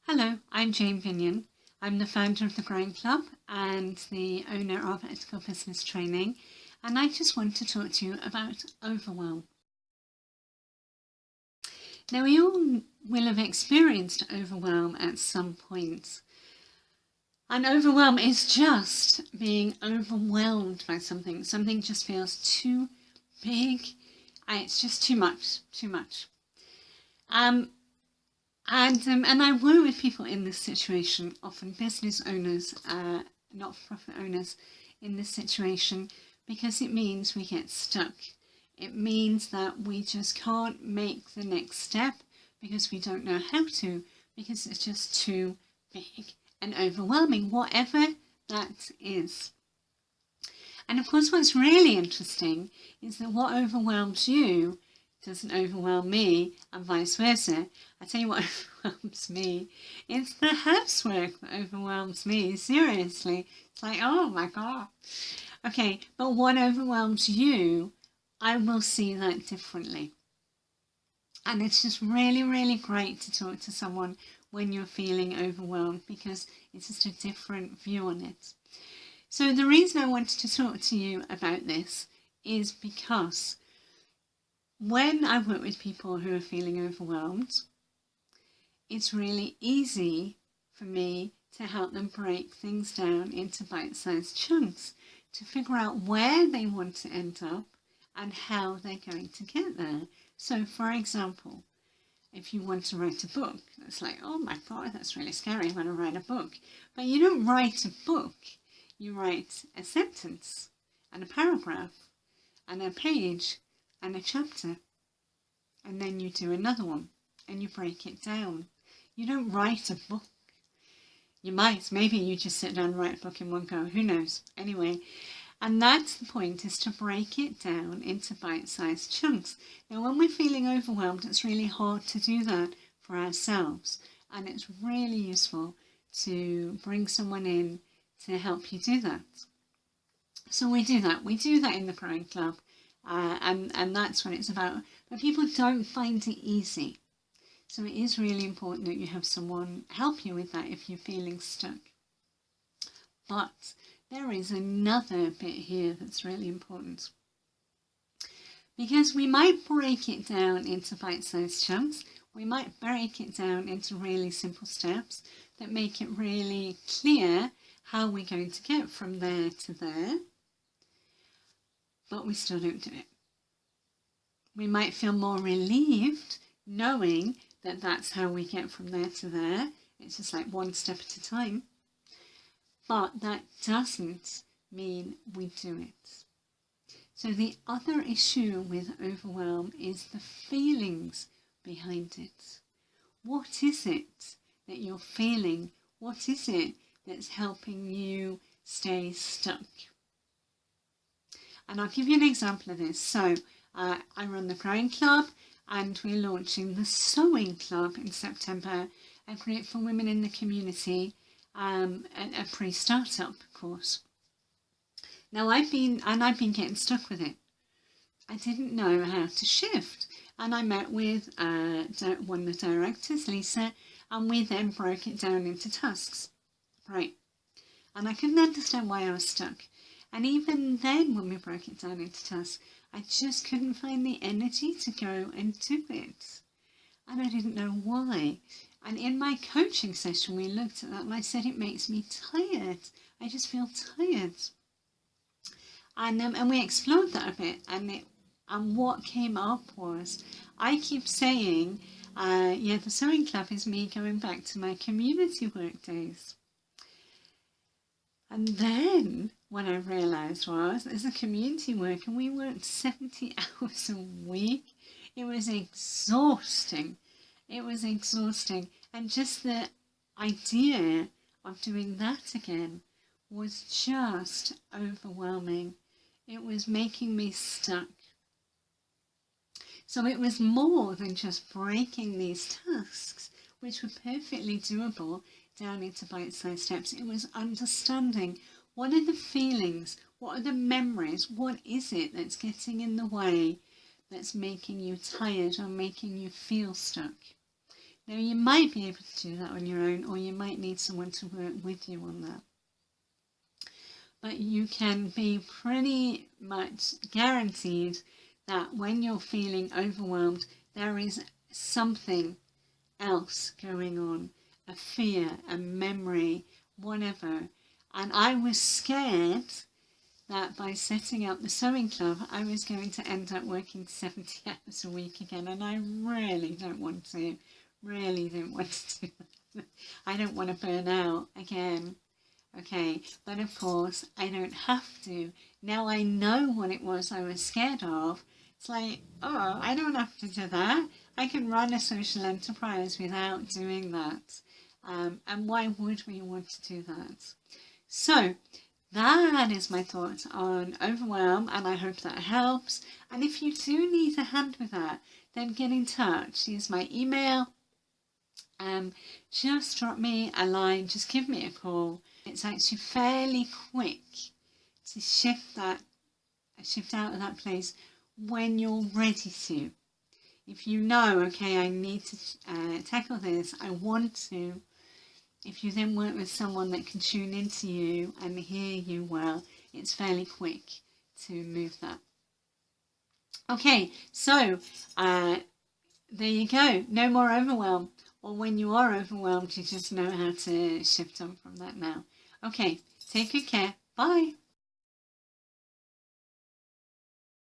Hello, I'm Jane Binion. I'm the founder of the Growing Club and the owner of Ethical Business Training, and I just want to talk to you about overwhelm. Now, we all will have experienced overwhelm at some point. And overwhelm is just being overwhelmed by something. Something just feels too big. It's just too much. And I work with people in this situation, often business owners, not-for-profit owners in this situation, because it means we get stuck. It means that we just can't make the next step because we don't know how to, because it's just too big and overwhelming, whatever that is. And of course, what's really interesting is that what overwhelms you doesn't overwhelm me, and vice versa. I tell you what overwhelms me. It's the housework that overwhelms me, seriously. It's like, oh my God. Okay, but what overwhelms you, I will see that differently. And it's just really, really great to talk to someone when you're feeling overwhelmed, because it's just a different view on it. So the reason I wanted to talk to you about this is because when I work with people who are feeling overwhelmed, it's really easy for me to help them break things down into bite-sized chunks to figure out where they want to end up and how they're going to get there. So, for example, if you want to write a book, it's like, oh my God, that's really scary, I want to write a book. But you don't write a book, you write a sentence and a paragraph and a page and a chapter, and then you do another one and you break it down. You don't write a book. You might, maybe you just sit down and write a book in one go, who knows? Anyway, and that's the point, is to break it down into bite-sized chunks. Now, when we're feeling overwhelmed, it's really hard to do that for ourselves, and it's really useful to bring someone in to help you do that. So we do that in the Growing Club. And that's what it's about. But people don't find it easy. So it is really important that you have someone help you with that if you're feeling stuck. But there is another bit here that's really important. Because we might break it down into bite-sized chunks. We might break it down into really simple steps that make it really clear how we're going to get from there to there. But we still don't do it. We might feel more relieved knowing that that's how we get from there to there. It's just like one step at a time. But that doesn't mean we do it. So the other issue with overwhelm is the feelings behind it. What is it that you're feeling? What is it that's helping you stay stuck? And I'll give you an example of this. So I run the Growing Club, and we're launching the Sewing Club in September, a group for women in the community, and a pre-startup course. Now I've been getting stuck with it. I didn't know how to shift, and I met with one of the directors, Lisa, and we then broke it down into tasks. Right. And I couldn't understand why I was stuck. And even then, when we broke it down into tasks, I just couldn't find the energy to go and do it. And I didn't know why. And in my coaching session, we looked at that and I said, it makes me tired. I just feel tired. And we explored that a bit. And what came up was, I keep saying, the Sewing Club is me going back to my community work days. And then what I realised was, as a community worker, we worked 70 hours a week. It was exhausting. And just the idea of doing that again was just overwhelming. It was making me stuck. So it was more than just breaking these tasks, which were perfectly doable, down into bite-sized steps. It was understanding, what are the feelings, what are the memories, what is it that's getting in the way, that's making you tired or making you feel stuck. Now, you might be able to do that on your own, or you might need someone to work with you on that. But you can be pretty much guaranteed that when you're feeling overwhelmed, there is something else going on, a fear, a memory, whatever. And I was scared that by setting up the sewing club, I was going to end up working 70 hours a week again, and I really don't want to. Really don't want to do that. I don't want to burn out again. Okay, but of course, I don't have to. Now I know what it was I was scared of. It's like, oh, I don't have to do that. I can run a social enterprise without doing that. And why would we want to do that? So, that is my thoughts on overwhelm, and I hope that helps. And if you do need a hand with that, then get in touch. Here's my email. Just drop me a line, just give me a call. It's actually fairly quick to shift out of that place when you're ready to. If you know, okay, I need to tackle this, I want to. If you then work with someone that can tune into you and hear you well, it's fairly quick to move that. Okay, so there you go. No more overwhelm. Or when you are overwhelmed, you just know how to shift on from that now. Okay, take good care. Bye.